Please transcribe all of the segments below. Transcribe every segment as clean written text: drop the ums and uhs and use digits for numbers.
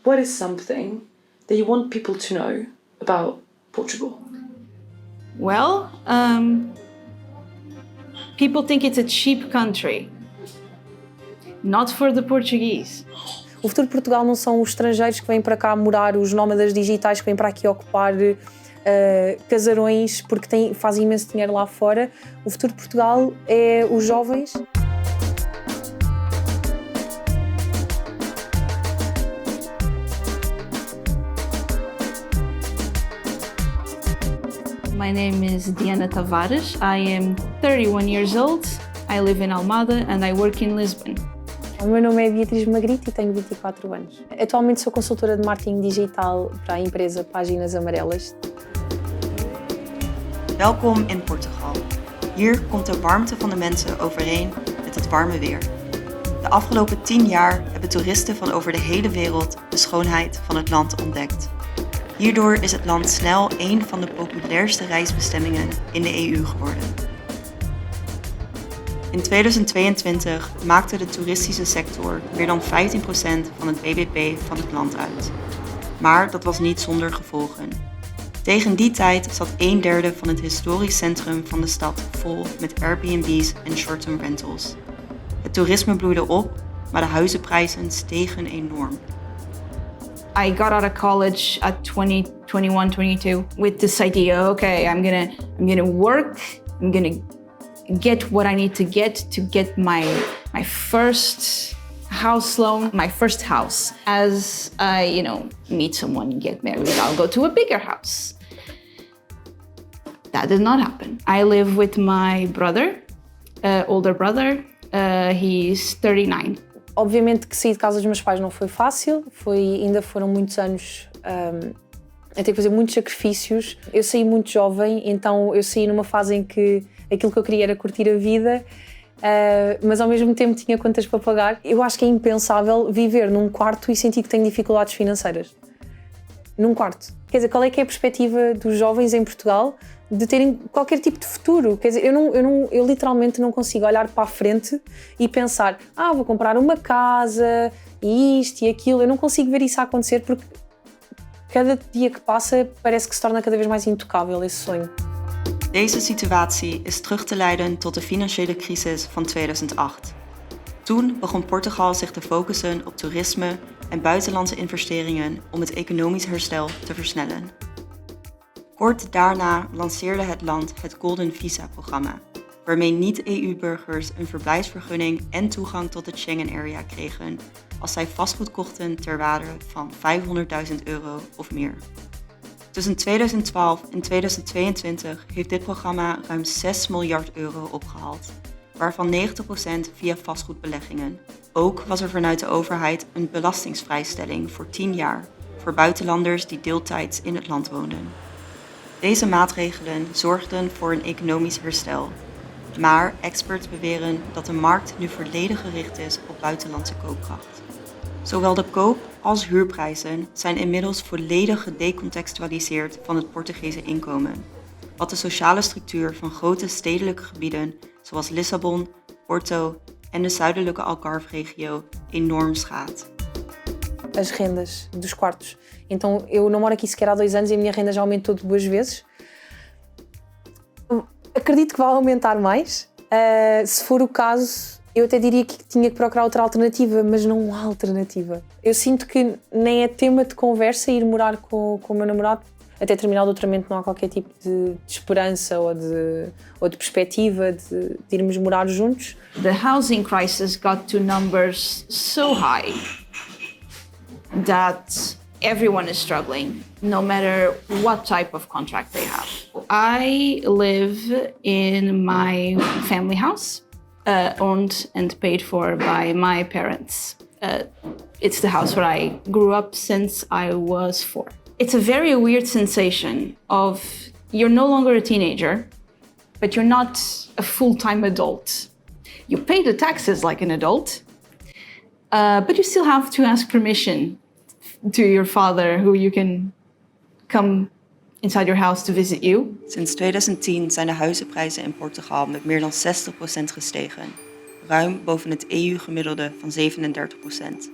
What is something that you want people to know about Portugal? Well, people think it's a cheap country. Not for the Portuguese. O futuro de Portugal não são os estrangeiros que vêm para cá morar, os nómadas digitais que vêm para aqui ocupar casarões porque fazem imenso dinheiro lá fora. O futuro de Portugal é os jovens. My name is Diana Tavares. I am 31 years old. I live in Almada and I work in Lisbon. O meu nome é Beatriz Magrito e tenho 24 anos. Atualmente sou consultora de marketing digital para a empresa Páginas Amarelas. Welkom in Portugal. Hier komt de warmte van de mensen overeen met het warme weer. De afgelopen 10 jaar hebben toeristen van over de hele wereld de schoonheid van het land ontdekt. Hierdoor is het land snel een van de populairste reisbestemmingen in de EU geworden. In 2022 maakte de toeristische sector meer dan 15% van het BBP van het land uit. Maar dat was niet zonder gevolgen. Tegen die tijd zat 1/3 van het historisch centrum van de stad vol met Airbnb's en short-term rentals. Het toerisme bloeide op, maar de huizenprijzen stegen enorm. I got out of college at 20, 21, 22 with this idea, okay, I'm gonna work, I'm gonna get what I need to get my first house loan, my first house. As I, meet someone and get married, I'll go to a bigger house. That did not happen. I live with my brother, older brother. He's 39. Obviamente que sair de casa dos meus pais não foi fácil, ainda foram muitos anos a ter que fazer muitos sacrifícios. Eu saí muito jovem, então eu saí numa fase em que aquilo que eu queria era curtir a vida, mas ao mesmo tempo tinha contas para pagar. Eu acho que é impensável viver num quarto e sentir que tenho dificuldades financeiras. Num quarto. Quer dizer, qual é que é a perspectiva dos jovens em Portugal de terem qualquer tipo de futuro? Quer dizer, eu literalmente não consigo olhar para a frente e pensar, vou comprar uma casa, e isto e aquilo. Eu não consigo ver isso a acontecer porque cada dia que passa parece que se torna cada vez mais intocável esse sonho. Deze situatie is terug te leiden tot de financiële crisis van 2008. Toen begon Portugal zich te focussen op toerisme en buitenlandse investeringen om het economisch herstel te versnellen. Kort daarna lanceerde het land het Golden Visa-programma, waarmee niet-EU-burgers een verblijfsvergunning en toegang tot het Schengen-area kregen als zij vastgoed kochten ter waarde van €500.000 of meer. Tussen 2012 en 2022 heeft dit programma ruim €6 miljard opgehaald, waarvan 90% via vastgoedbeleggingen. Ook was er vanuit de overheid een belastingsvrijstelling voor 10 jaar voor buitenlanders die deeltijds in het land woonden. Deze maatregelen zorgden voor een economisch herstel, maar experts beweren dat de markt nu volledig gericht is op buitenlandse koopkracht. Zowel de koop- als huurprijzen zijn inmiddels volledig gedecontextualiseerd van het Portugese inkomen, wat de sociale structuur van grote stedelijke gebieden zoals Lissabon, Porto en de zuidelijke Algarve-regio enorm schaadt. As rendas dos quartos. Então eu não moro aqui sequer há 2 anos e a minha renda já aumentou 2 vezes. Acredito que vai aumentar mais. Se for o caso, eu até diria que tinha que procurar outra alternativa, mas não há alternativa. Eu sinto que nem é tema de conversa ir morar com o meu namorado. Até terminar o doutoramento não há qualquer tipo de esperança ou de perspectiva de irmos morar juntos. The housing crisis got to numbers so high that everyone is struggling, no matter what type of contract they have. I live in my family house, owned and paid for by my parents. It's the house where I grew up since I was 4. It's a very weird sensation of you're no longer a teenager, but you're not a full-time adult. You pay the taxes like an adult, but you still have to ask permission to your father, who you can come inside your house to visit you. Sinds 2010 zijn de huizenprijzen in Portugal met meer dan 60% gestegen, ruim boven het EU-gemiddelde van 37%.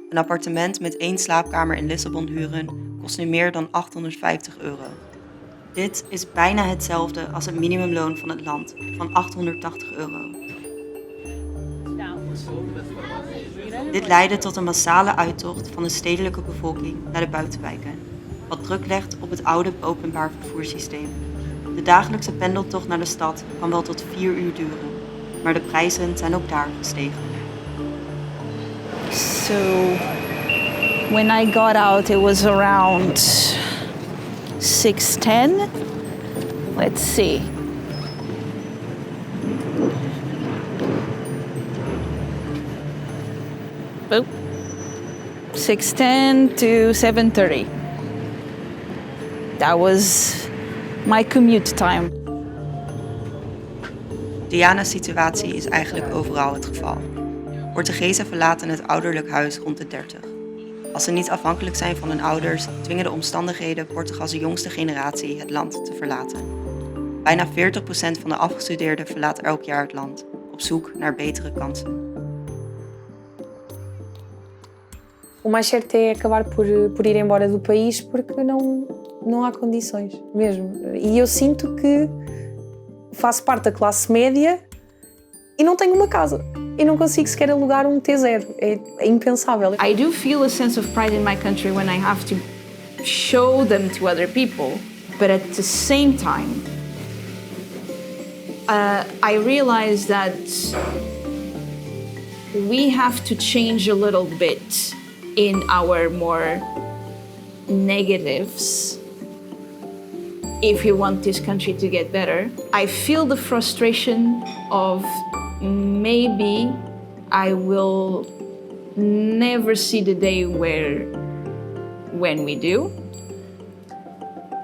Een appartement met 1 slaapkamer in Lissabon huren kost nu meer dan €850. Dit is bijna hetzelfde als het minimumloon van het land, van €880. Dit leidde tot een massale uittocht van de stedelijke bevolking naar de buitenwijken, wat druk legt op het oude openbaar vervoerssysteem. De dagelijkse pendeltocht naar de stad kan wel tot 4 uur duren, maar de prijzen zijn ook daar gestegen. So when I got out, it was around 6:10. Let's see. Oh, 6:10 to 7:30. That was my commute time. Diana's situatie is eigenlijk overal het geval. Portugezen verlaten het ouderlijk huis rond de 30. Als ze niet afhankelijk zijn van hun ouders, dwingen de omstandigheden Portugals jongste generatie het land te verlaten. Bijna 40% van de afgestudeerden verlaat elk jaar het land, op zoek naar betere kansen. O mais certo é acabar por ir embora do país porque não há condições, mesmo. E eu sinto que faço parte da classe média e não tenho uma casa. E não consigo sequer alugar T0. É impensável. I do feel a sense of pride in my country when I have to show them to other people, but at the same time, I realize that we have to change a little bit in our more negatives if we want this country to get better. I feel the frustration of maybe I will never see the day when we do,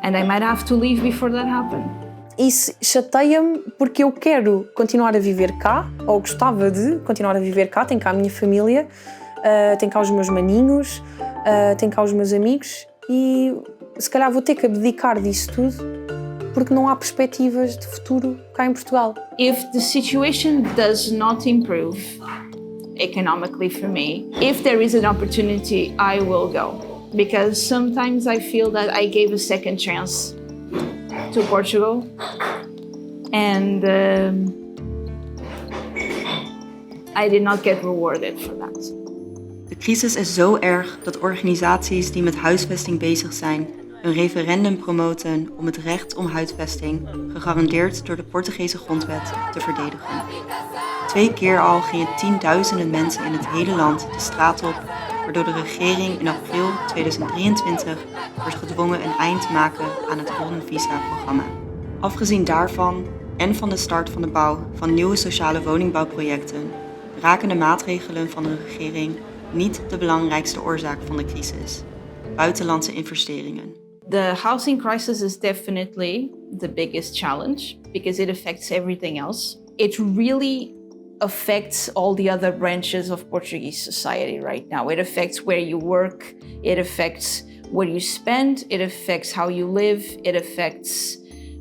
and I might have to leave before that happens. Isso chateia-me porque eu quero continuar a viver cá, ou gostava de continuar a viver cá, tenho cá a minha família, tenho cá os meus maninhos, tenho cá os meus amigos e se calhar vou ter que abdicar disso tudo porque não há perspectivas de futuro cá em Portugal. If the situation does not improve economically for me, if there is an opportunity, I will go. Because sometimes I feel that I gave a second chance to Portugal and I did not get rewarded for that. De crisis is zo erg dat organisaties die met huisvesting bezig zijn een referendum promoten om het recht om huisvesting, gegarandeerd door de Portugese grondwet, te verdedigen. 2 keer al gingen tienduizenden mensen in het hele land de straat op, waardoor de regering in april 2023 wordt gedwongen een eind te maken aan het Golden Visa-programma. Afgezien daarvan en van de start van de bouw van nieuwe sociale woningbouwprojecten, raken de maatregelen van de regering niet de belangrijkste oorzaak van de crisis: buitenlandse investeringen. The housing crisis is definitely the biggest challenge because it affects everything else. It really affects all the other branches of Portuguese society right now. It affects where you work, it affects what you spend, it affects how you live, it affects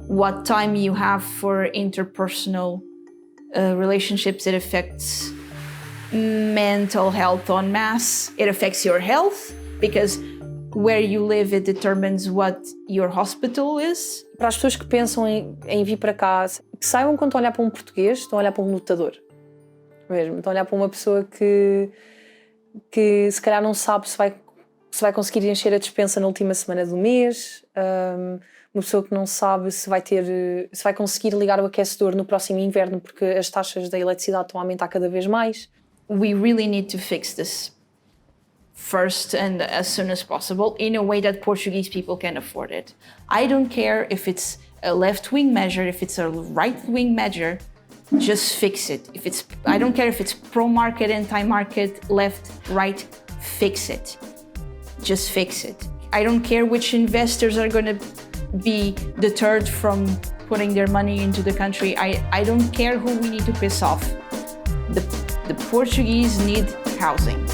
what time you have for interpersonal relationships, it affects mental health en masse, it affects your health because where you live, it determines what your hospital is. Para as pessoas que pensam em vir para cá, que saibam quando estão a olhar para um português, estão a olhar para um lutador. Mesmo, estão a olhar para uma pessoa que se calhar não sabe se vai conseguir encher a despensa na última semana do mês, uma pessoa que não sabe se vai conseguir ligar o aquecedor no próximo inverno porque as taxas da eletricidade estão a aumentar cada vez mais. We really need to fix this first and as soon as possible in a way that Portuguese people can afford it. I don't care if it's a left-wing measure, if it's a right-wing measure, just fix it. I don't care if it's pro-market, anti-market, left, right, fix it. Just fix it. I don't care which investors are going to be deterred from putting their money into the country. I don't care who we need to piss off. The Portuguese need housing.